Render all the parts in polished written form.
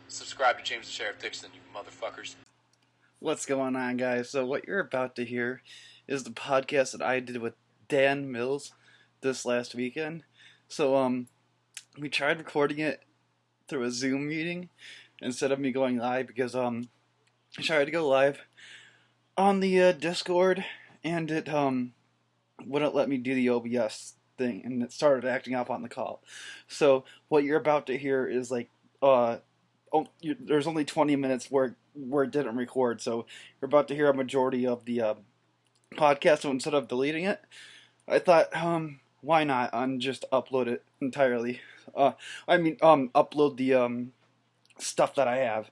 Subscribe to James the Sheriff Dixon, you motherfuckers. What's going on, guys? So what you're about to hear is the podcast that I did with Dan Mills this last weekend. So we tried recording it through a Zoom meeting instead of me going live because I tried to go live on the Discord and it wouldn't let me do the OBS thing, and it started acting up on the call. So what you're about to hear is like there's only 20 minutes where it didn't record, so you're about to hear a majority of the podcast. So instead of deleting it, I thought, why not just upload it entirely? Upload the stuff that I have.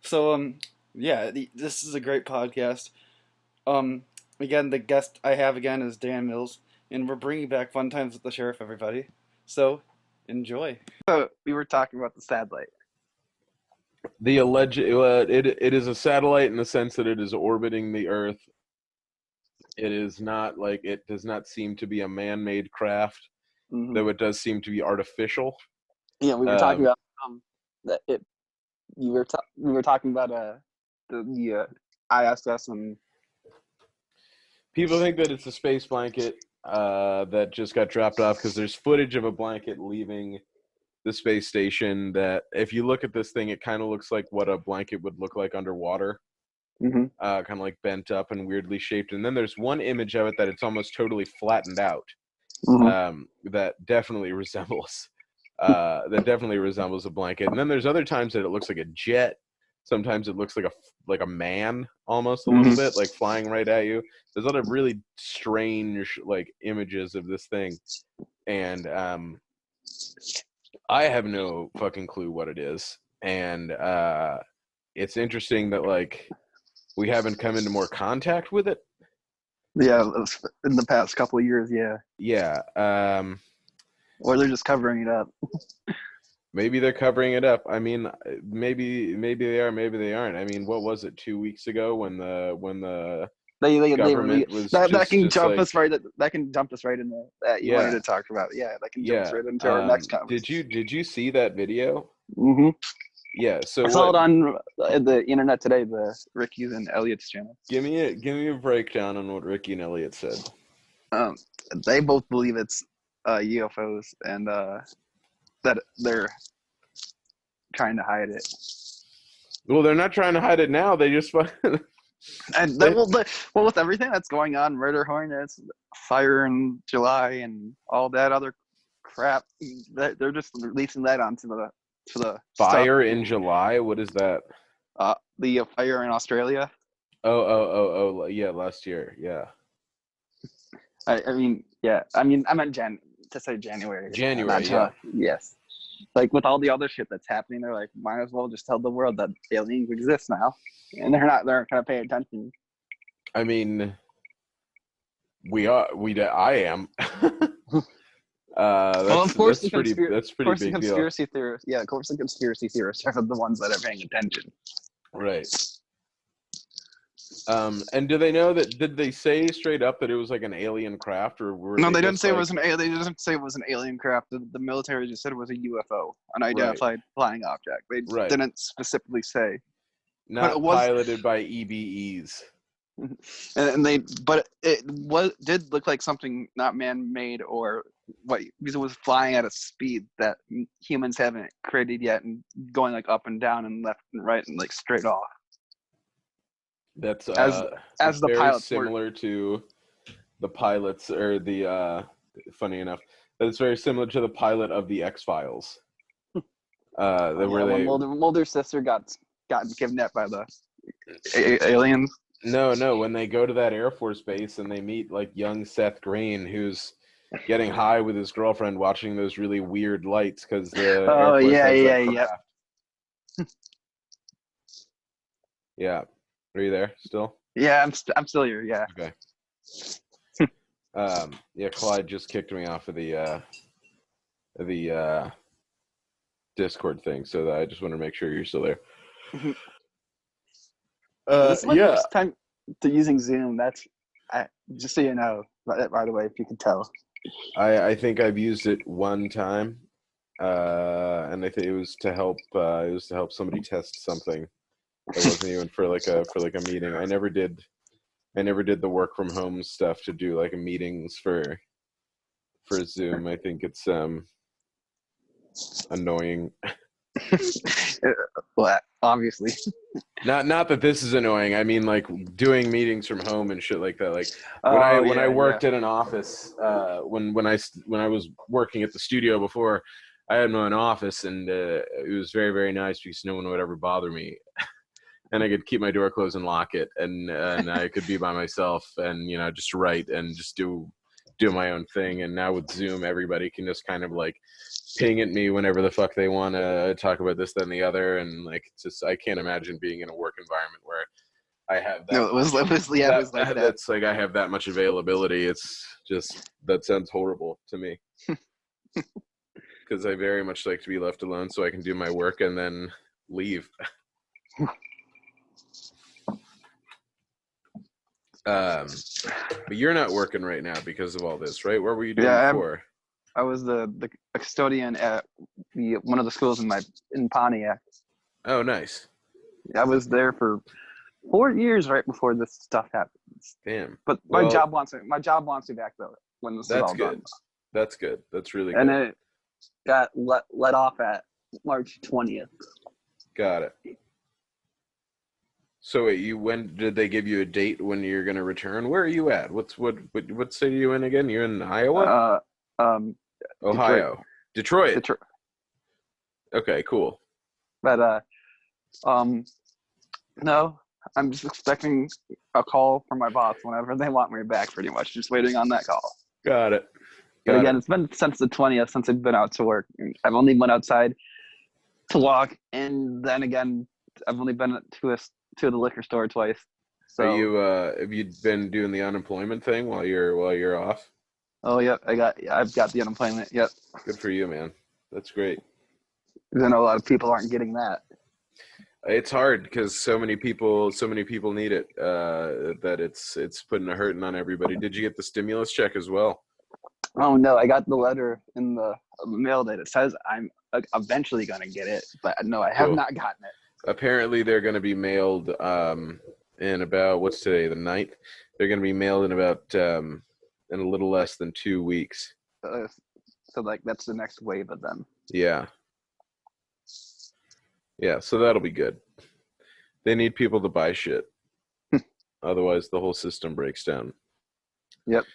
So yeah, this is a great podcast. Again, the guest I have again is Dan Mills, and we're bringing back Fun Times with the Sheriff, everybody. So enjoy. So we were talking about the satellite. The alleged it is a satellite in the sense that it is orbiting the Earth. It is not like, it does not seem to be a man-made craft, though it does seem to be artificial. Yeah, we were talking about that it. We were talking about the ISS, and people think that it's a space blanket that just got dropped off because there's footage of a blanket leaving the space station that, if you look at this thing, it kind of looks like what a blanket would look like underwater, kind of like bent up and weirdly shaped. And then there's one image of it that it's almost totally flattened out, that definitely resembles a blanket. And then there's other times that it looks like a jet. Sometimes it looks like a man, almost a little bit, like flying right at you. There's other really strange like images of this thing, and I have no fucking clue what it is. And it's interesting that like we haven't come into more contact with it. yeah, in the past couple of years, Yeah. or they're just covering it up. Maybe they're covering it up. I mean, maybe they are, maybe they aren't. I mean, what was it, 2 weeks ago when the government was that can just jump like, us right. That can jump us right into that you wanted to talk about. Yeah, that can jump us right into our next conversation. Did you see that video? Yeah. So I saw it on the internet today, the Ricky's and Elliot's channel. Give me a breakdown on what Ricky and Elliot said. They both believe it's UFOs, and that they're trying to hide it. Well, they're not trying to hide it now. They just And with everything that's going on, murder hornets, fire in July, and all that other crap, they're just releasing that onto the fire stuff. in July. What is that? The fire in Australia. Oh, yeah, last year. Yeah. I mean, I meant to say January. January, yeah. Yes. Like with all the other shit that's happening, they're like, might as well just tell the world that aliens exist now, and they're not gonna pay attention. I mean, I am. Of course, that's pretty big conspiracy theorists. Yeah, of course, the conspiracy theorists are the ones that are paying attention. Right. And do they know that? Did they say straight up that it was like an alien craft, or were no? They didn't say it was an alien. They didn't say it was an alien craft. The military just said it was a UFO, unidentified flying object. They didn't specifically say. Not piloted by EBEs. But it did look like something not man-made, or what, because it was flying at a speed that humans haven't created yet, and going like up and down and left and right and like straight off. That's as the very pilots similar to the pilots, or the funny enough, that's very similar to the pilot of the X-Files. When Mulder's sister got kidnapped by the aliens. No, when they go to that Air Force base and they meet like young Seth Green, who's getting high with his girlfriend, watching those really weird lights because the Air Force has that craft. Yeah. Are you there still? Yeah, I'm still here. Yeah. Okay. Yeah, Clyde just kicked me off of the Discord thing, so I just want to make sure you're still there. This is my first time to using Zoom. That's just so you know, right away, if you could tell. I think I've used it one time. and I think it was to help. It was to help somebody test something. It wasn't even for like a meeting. I never did the work from home stuff to do like meetings for Zoom. I think it's annoying. Well, obviously. Not that this is annoying. I mean, like doing meetings from home and shit like that. Like when I Yeah. worked at an office, when I was working at the studio before, I had my own office, and it was very, very nice because no one would ever bother me, and I could keep my door closed and lock it, and I could be by myself, and just write and just do my own thing. And now with Zoom, everybody can just kind of like ping at me whenever the fuck they want to talk about this, then the other, and like it's just I can't imagine being in a work environment where I have that. No, it was like that. That's like I have that much availability. It's just that sounds horrible to me because I very much like to be left alone so I can do my work and then leave. But you're not working right now because of all this, right? What were you doing before? I was the custodian at one of the schools in Pontiac. Oh, nice. I was there for 4 years right before this stuff happens. Damn. But my job wants me back though when this is all done. That's good. That's really good. And it got let off at March 20th. Got it. So when did they give you a date when you're going to return? Where are you at? What state are you in again? You're in Iowa? Ohio. Detroit. Okay, cool. But no, I'm just expecting a call from my boss whenever they want me back, pretty much. Just waiting on that call. Got it. But again, it's been since the 20th since I've been out to work. I've only went outside to walk, and then again, I've only been to the liquor store twice. So have you been doing the unemployment thing while you're off? Oh yep, I've got the unemployment. Yep. Good for you, man. That's great. I know a lot of people aren't getting that. It's hard because so many people need it. That it's putting a hurting on everybody. Did you get the stimulus check as well? Oh no, I got the letter in the mail that it says I'm eventually gonna get it, but no, I have not gotten it. Apparently, they're going to be mailed in about what's today, the 9th. They're going to be mailed in about in a little less than 2 weeks. So like that's the next wave of them. Yeah. Yeah, so that'll be good. They need people to buy shit. Otherwise, the whole system breaks down. Yep.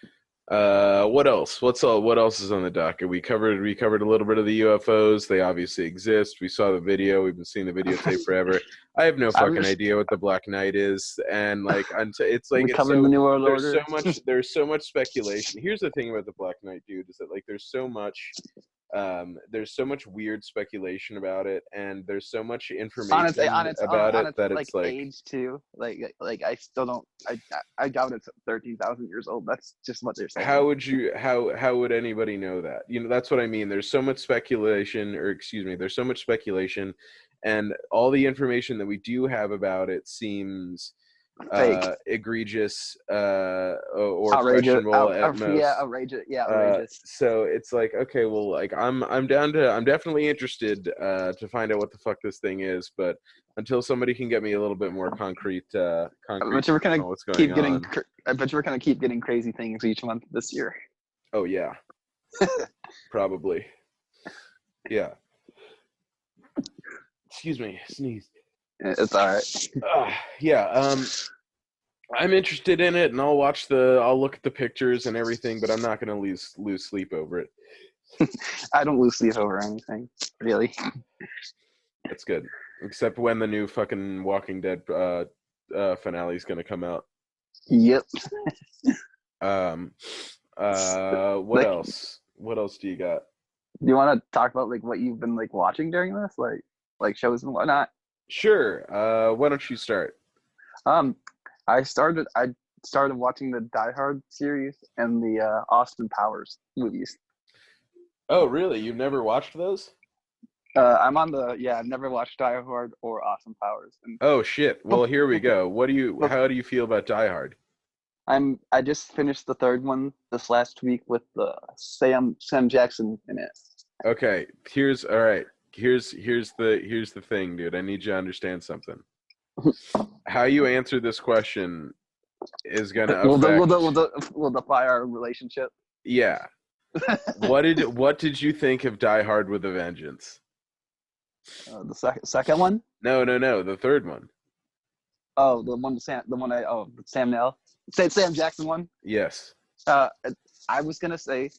What else? What else is on the docket? We covered a little bit of the UFOs. They obviously exist. We saw the video. We've been seeing the videotape forever. I have no fucking idea what the Black Knight is, and like it's like the New World Order. There's so much speculation. Here's the thing about the Black Knight, dude, is that like there's so much weird speculation about it, and there's so much information about it that it's like age too. Like I still don't. I doubt it's 13,000 years old. That's just what they're saying. How would anybody know that? That's what I mean. There's so much speculation, and all the information that we do have about it seems egregious or questionable at most. Outrageous. So it's like, okay, well, like I'm definitely interested to find out what the fuck this thing is, but until somebody can get me a little bit more concrete I bet we're gonna keep getting crazy things each month this year. Oh yeah. Probably. Yeah. Excuse me, sneeze. It's all right. Yeah. I'm interested in it, and I'll look at the pictures and everything, but I'm not gonna lose sleep over it. I don't lose sleep over anything, really. That's good, except when the new fucking Walking Dead finale is gonna come out. Yep. What else? What else do you got? Do you want to talk about like what you've been like watching during this, like shows and whatnot? Sure. Why don't you start? I started watching the Die Hard series and the Austin Powers movies. Oh, really? You've never watched those? I've never watched Die Hard or Austin Powers. Oh shit. Well, here we go. How do you feel about Die Hard? I just finished the third one this last week with Sam Jackson in it. Okay, here's all right. Here's the thing, dude. I need you to understand something. How you answer this question is gonna affect. Will defy our relationship. Yeah. What did you think of Die Hard with a Vengeance? The second one. No, the third one. Oh, Sam Neill, Sam Jackson one. Yes. I was gonna say,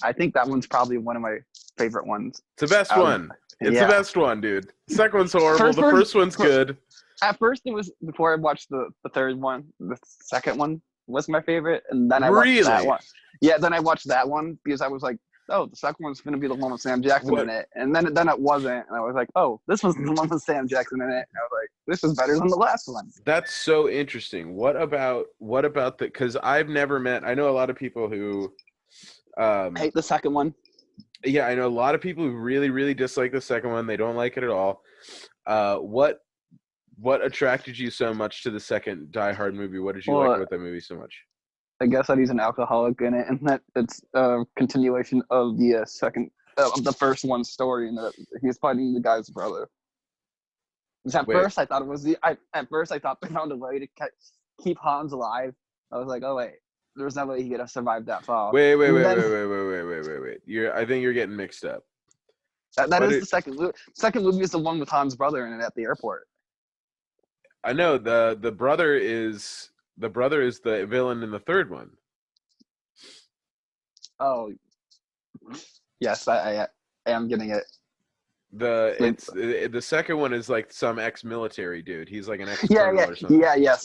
I think that one's probably one of my favorite ones. It's the best one. It's the best one, dude. The second one's horrible. The first one's good. At first, it was before I watched the third one. The second one was my favorite, and then I watched that one. Yeah, then I watched that one because I was like, oh, the second one's gonna be the one with Sam Jackson in it, and then it wasn't, and I was like, oh, this was the one with Sam Jackson in it. And I was like, this is better than the last one. That's so interesting. What about the? Because I've never met. I know a lot of people who hate the second one. Yeah, I know a lot of people who really, really dislike the second one. They don't like it at all. What attracted you so much to the second Die Hard movie? What did you like about that movie so much? I guess that he's an alcoholic in it, and that it's a continuation of the second of the first one's story, and that he's fighting the guy's brother. At first, I thought they found a way to keep Hans alive. I was like, oh wait, there's no way he could have survived that fall. Wait. I think you're getting mixed up. That is the second movie. Second movie is the one with Hans' brother in it at the airport. I know the brother is the villain in the third one. Oh, yes, I am getting it. The second one is like some ex-military dude. He's like an ex-colonel or something. Yes,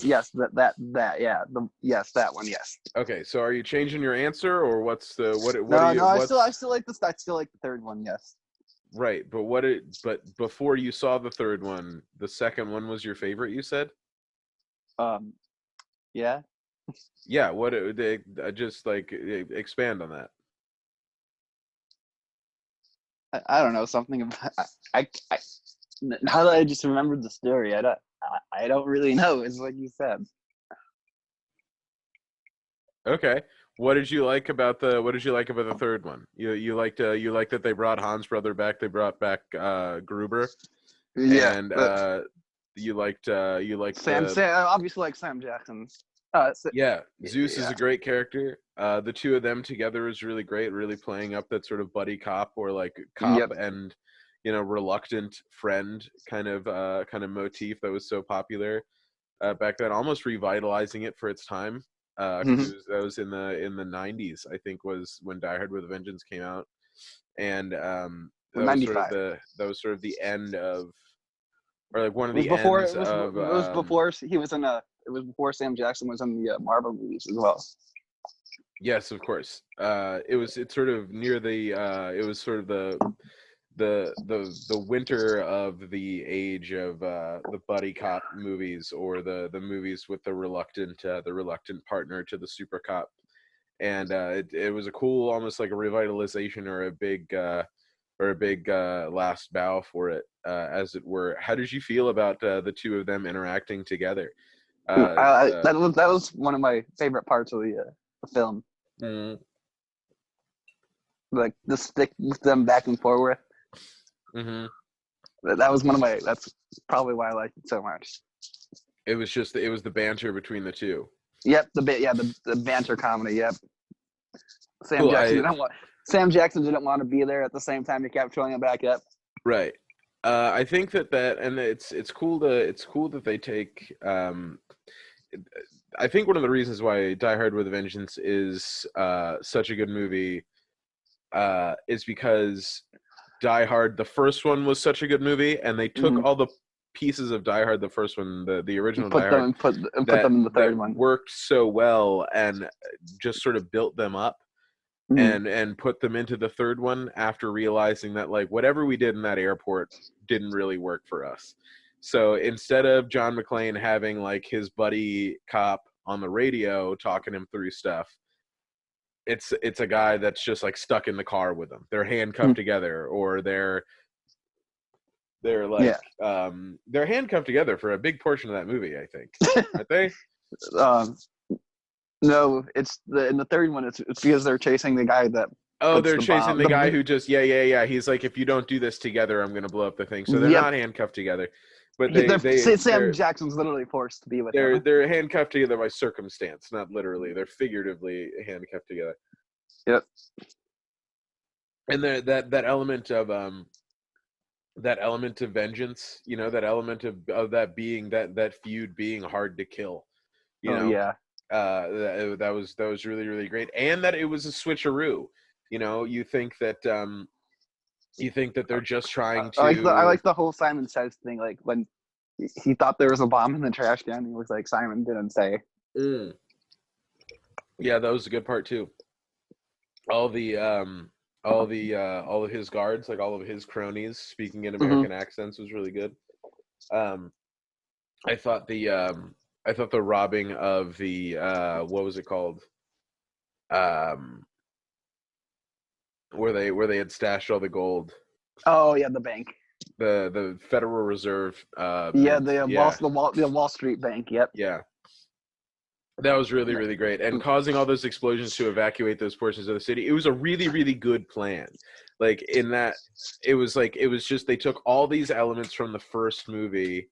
that one, yes. Okay, so are you changing your answer, or what's the what? I still like the third one, yes. Right, but before you saw the third one, the second one was your favorite, you said? Yeah. Yeah, just like expand on that. I don't know, something about I now that I just remembered the story, I don't really know, is what you said. Okay. What did you like about the third one? You liked that they brought Hans' brother back. They brought back Gruber. Yeah. And you liked Sam obviously like Sam Jackson. Yeah, Zeus is a great character. The two of them together is really great, really playing up that sort of buddy cop or like cop and reluctant friend kind of motif that was so popular back then, almost revitalizing it for its time. That was in the 90s, I think, was when Die Hard with a Vengeance came out, and that was sort of the end of, or like one of the ends of. It was before he was in It was before Sam Jackson was in the Marvel movies as well. Yes, of course. It's sort of near the. It was sort of the winter of the age of the buddy cop movies, or the movies with the reluctant partner to the super cop, and it was a cool, almost like a revitalization or a big last bow for it, as it were. How did you feel about the two of them interacting together? That was one of my favorite parts of the film. Mm-hmm. Like the stick with them back and forth. Mm-hmm. That was that's probably why I liked it so much. It was the banter between the two. Yep, the banter comedy. Yep. Sam Jackson didn't want to be there at the same time he kept showing him back up. Right. I think that and it's cool that they take. I think one of the reasons why Die Hard with a Vengeance is such a good movie is because Die Hard, the first one, was such a good movie, and they took all the pieces of Die Hard, the first one, the original Die Hard, put them in the third one. Worked so well, and just sort of built them up, and put them into the third one after realizing that like whatever we did in that airport didn't really work for us. So instead of John McClane having like his buddy cop on the radio talking him through stuff, it's a guy that's just like stuck in the car with them. They're handcuffed together, or they're like they're handcuffed together for a big portion of that movie, I think. Aren't they? No, it's in the third one. It's because they're chasing the guy that Oh, puts they're chasing bomb. the guy who just yeah. He's like, if you don't do this together, I'm gonna blow up the thing. So they're Yep. not handcuffed together, but Sam Jackson's literally forced to be with him. they're handcuffed together by circumstance, not literally. They're figuratively handcuffed together. Yep. And that element of vengeance, you know, that element of that being that feud being hard to kill, you know. Yeah. That was really, really great, and that it was a switcheroo. You know, you think that they're just trying to. I like the whole Simon Says thing. Like when he thought there was a bomb in the trash can, he was like, Simon didn't say. Yeah, that was a good part too. All of his guards, like all of his cronies, speaking in American accents was really good. I thought the robbing of the what was it called? Where they had stashed all the gold. Oh yeah, the bank. The Federal Reserve. The Wall Street Bank. Yep. Yeah. That was really, really great. And causing all those explosions to evacuate those portions of the city. It was a really, really good plan. Like in that it was just they took all these elements from the first movie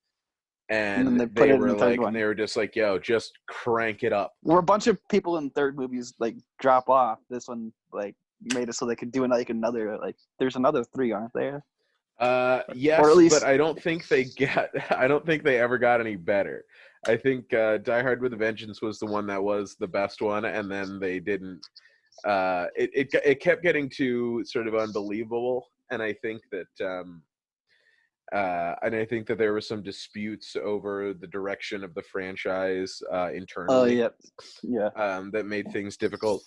and they were just like, yo, just crank it up. Where a bunch of people in third movies like drop off, this one like made it so they could do another there's another 3, aren't there? Yes, but I don't think they ever got any better. I think Die Hard with a Vengeance was the one that was the best one, and then they didn't. It kept getting too sort of unbelievable, and I think that there were some disputes over the direction of the franchise internally. Oh yeah. That made things difficult.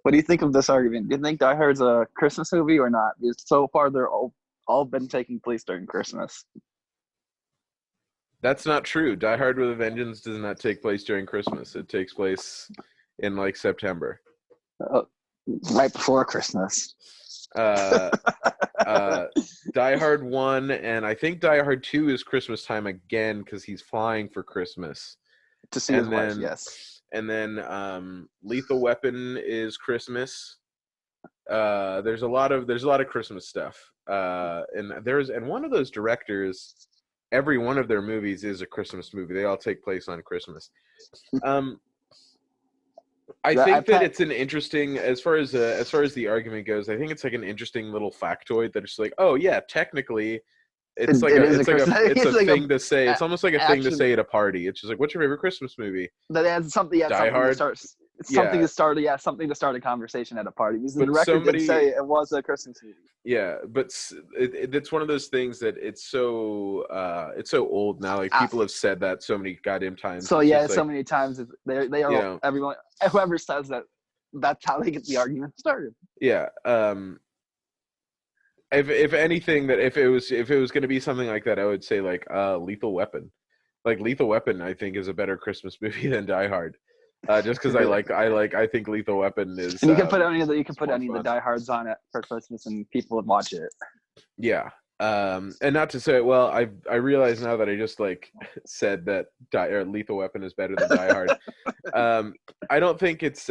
What do you think of this argument? Do you think Die Hard's a Christmas movie or not? Because so far they're all been taking place during Christmas. That's not true. Die Hard with a Vengeance does not take place during Christmas. It takes place in like September. Right before Christmas. Die Hard 1 and I think Die Hard 2 is Christmas time again because he's flying for Christmas. To see his wife, yes. And then Lethal Weapon is Christmas. There's a lot of Christmas stuff. And one of those directors, every one of their movies is a Christmas movie. They all take place on Christmas. I think that it's an interesting, as far as the argument goes, I think it's like an interesting little factoid that it's like, oh yeah, technically it's a thing to say. It's almost like a thing to say at a party. It's just like, what's your favorite Christmas movie? That adds something. Yeah, Die Hard. Something to start a conversation at a party. Because the director did say it was a Christmas movie. Yeah, but it's one of those things that it's so old now. Like people have said that so many goddamn times. So yeah, so many times they are everyone. Whoever says that, that's how they get the argument started. Yeah. If anything, that if it was going to be something like that, I would say like Lethal Weapon. Like Lethal Weapon, I think is a better Christmas movie than Die Hard. Just because I think Lethal Weapon is. And you can put any of the Die Hards on it for Christmas, and people would watch it. Yeah, and not to say, well, I realize now that I just like said that Lethal Weapon is better than Die Hard. I don't think it's.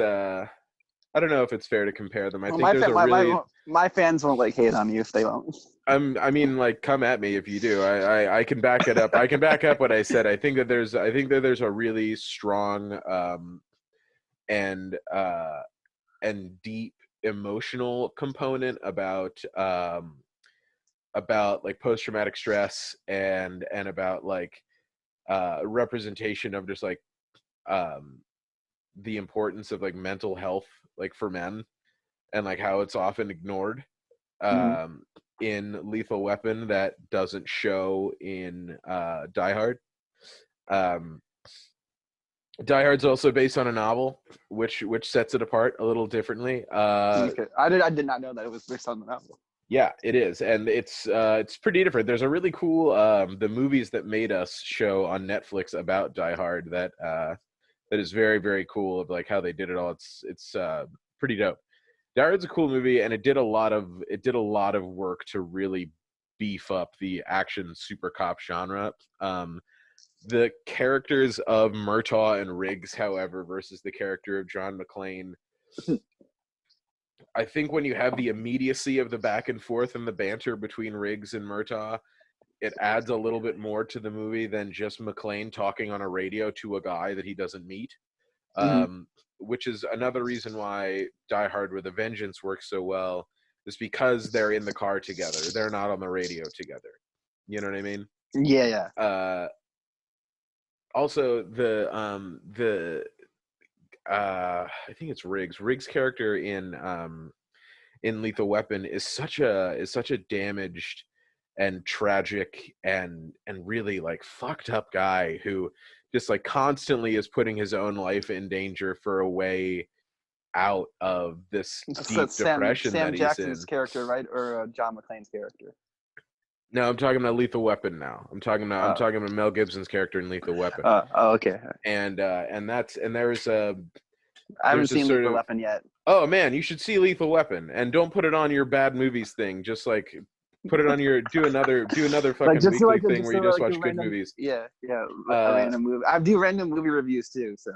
I don't know if it's fair to compare them. I think my fans won't hate on you if they won't. I mean, like, come at me if you do. I can back it up. I can back up what I said. I think that there's a really strong and deep emotional component about like post-traumatic stress and about like representation of just like the importance of like mental health, like for men, and like how it's often ignored in Lethal Weapon that doesn't show in Die Hard. Die Hard's also based on a novel, which sets it apart a little differently. I did not know that it was based on the novel. Yeah, it is, and it's pretty different. There's a really cool the movies that made us show on Netflix about Die Hard that is very, very cool of like how they did it all. It's pretty dope. Die Hard's a cool movie, and it did a lot of work to really beef up the action super cop genre. The characters of Murtaugh and Riggs, however, versus the character of John McClane, I think when you have the immediacy of the back and forth and the banter between Riggs and Murtaugh, it adds a little bit more to the movie than just McClane talking on a radio to a guy that he doesn't meet. Which is another reason why Die Hard with a Vengeance works so well, is because they're in the car together. They're not on the radio together. You know what I mean? Yeah. Also, I think it's Riggs. Riggs' character in Lethal Weapon is such a damaged and tragic and really like fucked up guy who just like constantly is putting his own life in danger for a way out of this deep depression Sam that he's Jackson's in. character, right, or John McClane's character? No, I'm talking about Lethal Weapon now. I'm talking about Mel Gibson's character in Lethal Weapon. Okay. And there's I haven't seen Lethal Weapon yet. Oh man, you should see Lethal Weapon, and don't put it on your bad movies thing. Just like put it on your do another fucking weekly thing where you just watch good movies. Yeah, a random movie. I do random movie reviews too. So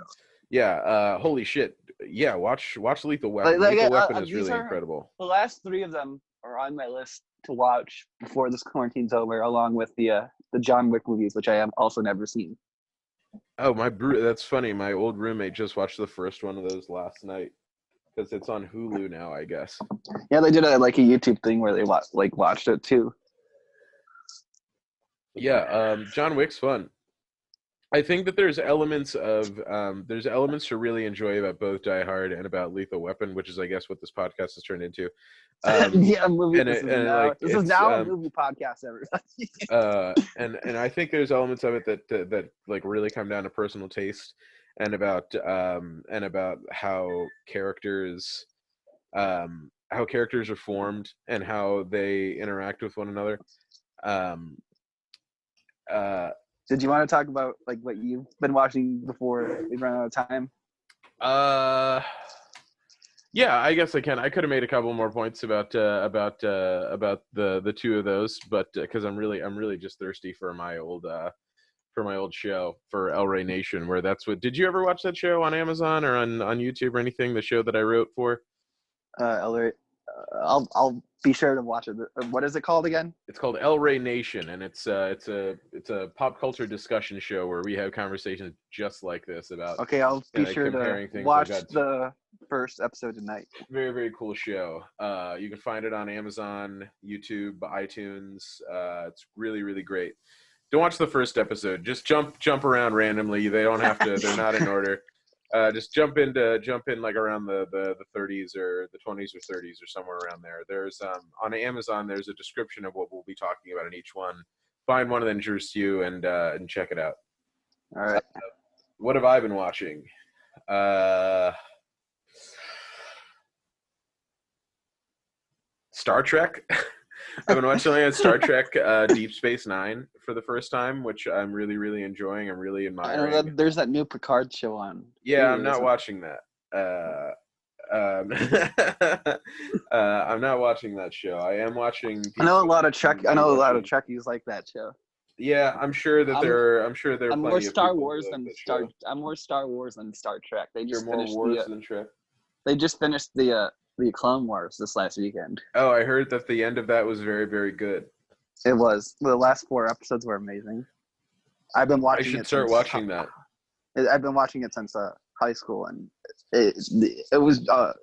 yeah, holy shit, yeah, watch Lethal Weapon. Lethal Weapon is really incredible. The last 3 of them are on my list to watch before this quarantine's over, along with the John Wick movies, which I have also never seen. Oh, that's funny. My old roommate just watched the first one of those last night because it's on Hulu now, I guess. Yeah, they did a YouTube thing where they watched it too. Yeah, John Wick's fun. I think that there's elements to really enjoy about both Die Hard and about Lethal Weapon, which is, I guess, what this podcast has turned into. Yeah, movie. This is now a movie podcast, everybody. And I think there's elements of it that like really come down to personal taste and about how characters are formed and how they interact with one another. Did you want to talk about like what you've been watching before we run out of time? Yeah, I guess I can. I could have made a couple more points about the 2 of those, but because I'm really just thirsty for my old show for El Rey Nation, where that's what. Did you ever watch that show on Amazon or on YouTube or anything? The show that I wrote for. El Rey. I'll be sure to watch it. What is it called again? It's called El Rey Nation, and it's a pop culture discussion show where we have conversations just like this about. Okay, I'll be sure to watch the first episode tonight. Very, very cool show. You can find it on Amazon, YouTube, iTunes. It's really, really great. Don't watch the first episode. Just jump around randomly. They don't have to. They're not in order. Just jump in like around the 30s or the 20s or 30s or somewhere around there. There's on Amazon there's a description of what we'll be talking about in each one. Find one that interests you and check it out. All right. What have I been watching? Star Trek. I've been watching Star Trek Deep Space Nine for the first time, which I'm really, really enjoying. I'm really admiring. I know there's that new Picard show on. Yeah, I'm not watching that. I'm not watching that show. I am watching. I know a lot of Trekkies like that show. Yeah, I'm sure that I'm more Star Wars than I'm more Star Wars than Star Trek. They just finished than Trek. They just finished the Clone Wars this last weekend. Oh, I heard that the end of that was very, very good. It was. The last 4 episodes were amazing. I've been watching. I should start watching that. I've been watching it since high school, and it was. I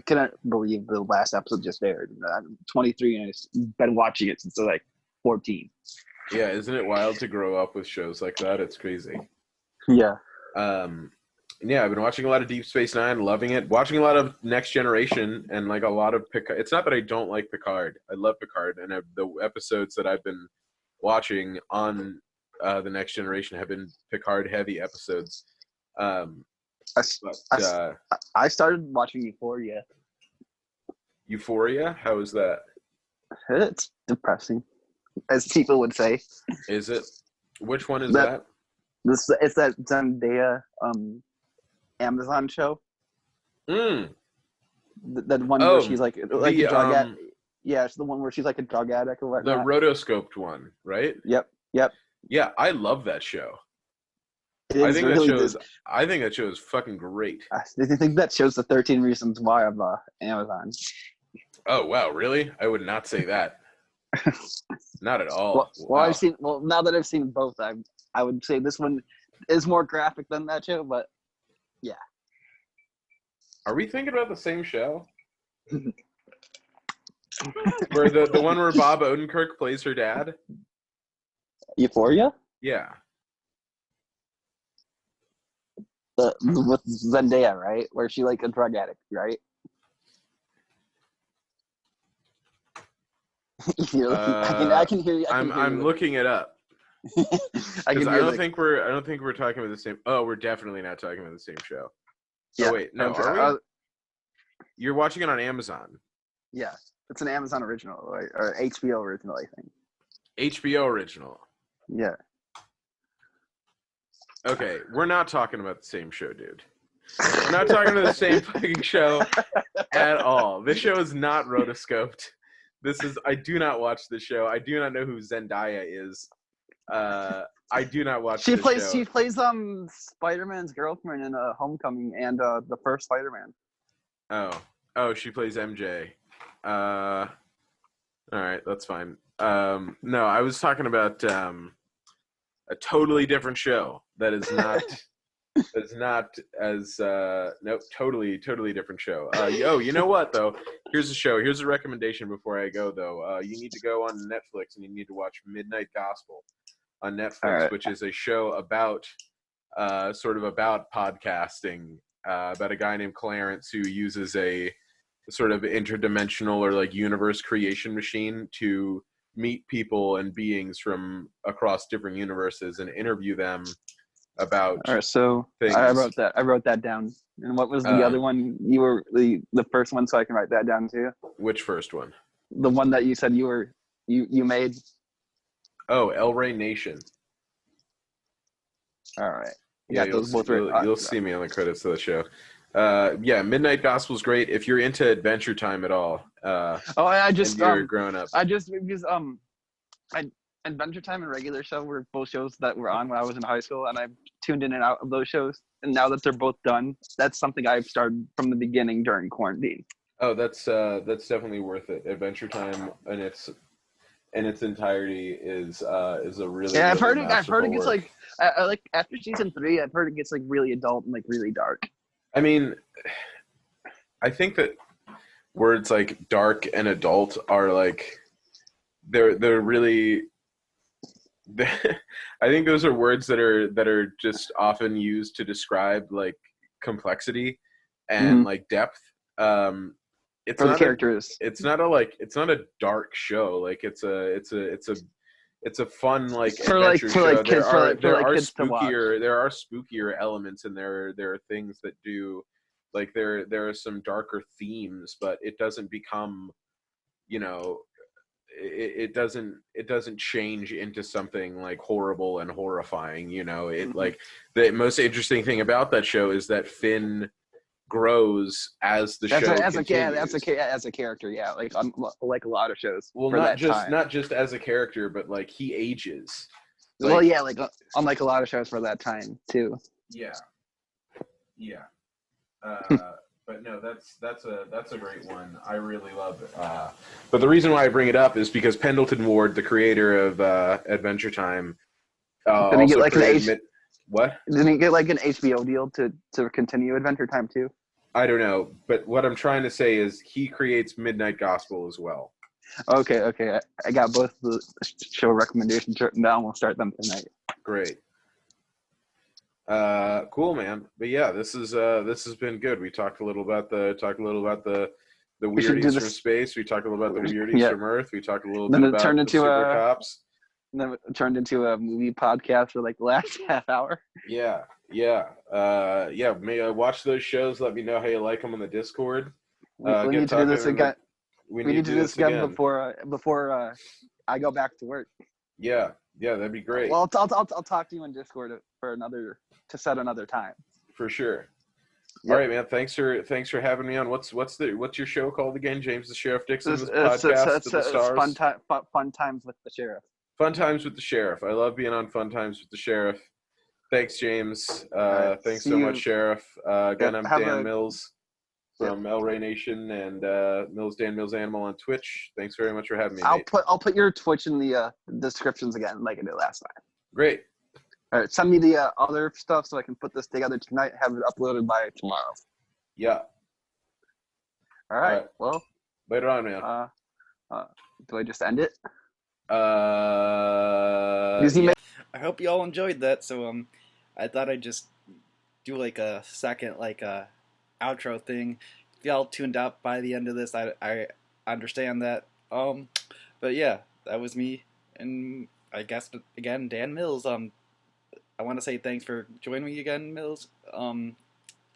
couldn't believe the last episode just aired. I'm 23 and I've been watching it since like 14. Yeah, isn't it wild to grow up with shows like that? It's crazy. Yeah. Yeah, I've been watching a lot of Deep Space Nine, loving it. Watching a lot of Next Generation and like a lot of Picard. It's not that I don't like Picard. I love Picard, and the episodes that I've been watching on the Next Generation have been Picard-heavy episodes. I started watching Euphoria. Euphoria? How is that? It's depressing, as people would say. Is it? Which one is that? It's that Zendaya Amazon show. The one where she's like a drug addict. Yeah, it's the one where she's like a drug addict or whatnot. The rotoscoped one, right? Yep. Yeah, I love that show. It is really I think that show is fucking great. I think that shows the 13 Reasons Why of Amazon. Oh wow, really? I would not say that. Not at all. Well, Wow. I've seen. Well, now that I've seen both, I would say this one is more graphic than that show. But yeah, Are we thinking about the same show? Where the one where Bob Odenkirk plays her dad? Euphoria. Yeah. With Zendaya, right? Where she like a drug addict, right? I can hear you. I'm looking it up. I don't think we're talking about the same. Oh, we're definitely not talking about the same show. Yeah. Oh wait, no, are we? You're watching it on Amazon. Yeah, it's an Amazon original or HBO original, I think. HBO original. Yeah. Okay, we're not talking about the same show, dude. We're not talking about the same fucking show at all. This show is not rotoscoped. I do not watch this show. I do not know who Zendaya is. I do not watch this show. She plays Spider-Man's girlfriend in Homecoming and the first Spider-Man. Oh, she plays MJ. All right, that's fine. No, I was talking about a totally different show that is not as nope, totally different show. You know what though? Here's a recommendation before I go though. You need to go on Netflix and you need to watch Midnight Gospel on Netflix, right, which is a show about sort of about podcasting, about a guy named Clarence who uses a sort of interdimensional or like universe creation machine to meet people and beings from across different universes and interview them about things. I wrote that down. And what was the other one? You were the first one, so I can write that down too. Which first one? The one that you said you made. Oh, El Rey Nation. All right. Yeah, you'll see me on the credits of the show. Yeah, Midnight Gospel is great if you're into Adventure Time at all. You're growing up. Adventure Time and Regular Show were both shows that were on when I was in high school, and I tuned in and out of those shows. And now that they're both done, that's something I've started from the beginning during quarantine. Oh, that's definitely worth it. Adventure Time in its entirety is a really I've heard it gets like I like after season 3. I've heard it gets like really adult and like really dark. I mean, I think that words like dark and adult are like they're really. I think those are words that are just often used to describe like complexity and like depth. It's for not the characters. It's not a dark show. Like it's a fun like adventure show. There are spookier elements and there are things that do like there are some darker themes, but it doesn't become, it doesn't change into something like horrible and horrifying. Like the most interesting thing about that show is that Finn grows as the show continues. As a character, yeah, like a lot of shows. Well, not just as a character, but like he ages. Unlike a lot of shows for that time too. Yeah. But no, that's a great one. I really love it. But the reason why I bring it up is because Pendleton Ward, the creator of Adventure Time, didn't he get like what? Didn't he get like an HBO deal to continue Adventure Time too? I don't know, but what I'm trying to say is he creates Midnight Gospel as well. Okay. I got both the show recommendations written down. We'll start them tonight. Great. Cool, man. But yeah, this has been good. We talked a little about the weirdies from space. We talked a little about the weirdies from Earth. We talked a little bit about the super cops. And then it turned into a movie podcast for like the last half hour. Yeah. Watch those shows. Let me know how you like them on the Discord. We need to do this again. We need to do this again before I go back to work. Yeah, that'd be great. Well, I'll talk to you on Discord to set another time. For sure. Yep. All right, man. Thanks for having me on. What's your show called again? James the Sheriff Dixon's podcast to the stars. Fun Times with the Sheriff. Fun Times with the Sheriff. I love being on Fun Times with the Sheriff. Thanks, James. right, Thanks see so you. much, Sheriff. Again, Yep, I'm have Dan a- Mills from El Rey Nation and Dan Mills Animal on Twitch. Thanks very much for having me, mate. I'll put your Twitch in the descriptions again, like I did last time. Great. All right, send me the other stuff so I can put this together tonight. Have it uploaded by tomorrow. Yeah. All right. All right. Well, Later on, man. do I just end it? Yeah. I hope you all enjoyed that. So I thought I'd just do like a second outro thing. If y'all tuned out by the end of this, I understand that. But yeah, that was me, and I guess again Dan Mills. I want to say thanks for joining me again, Mills.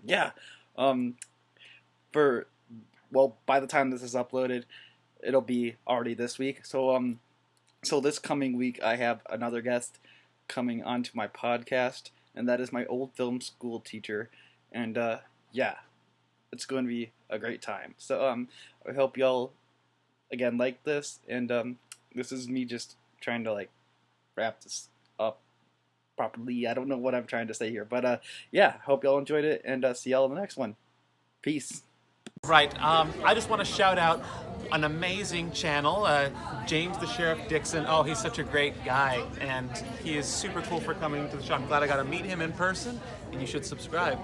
Yeah. By the time this is uploaded, it'll be already this week. So this coming week, I have another guest coming onto my podcast, and that is my old film school teacher. And yeah, it's going to be a great time. So I hope y'all again like this, and this is me just trying to like wrap this up properly. I don't know what I'm trying to say here, but yeah, hope y'all enjoyed it, and see y'all in the next one. Peace. Right. I just want to shout out an amazing channel, James the Sheriff Dixon. Oh, he's such a great guy, and he is super cool for coming to the show. I'm glad I got to meet him in person, and you should subscribe.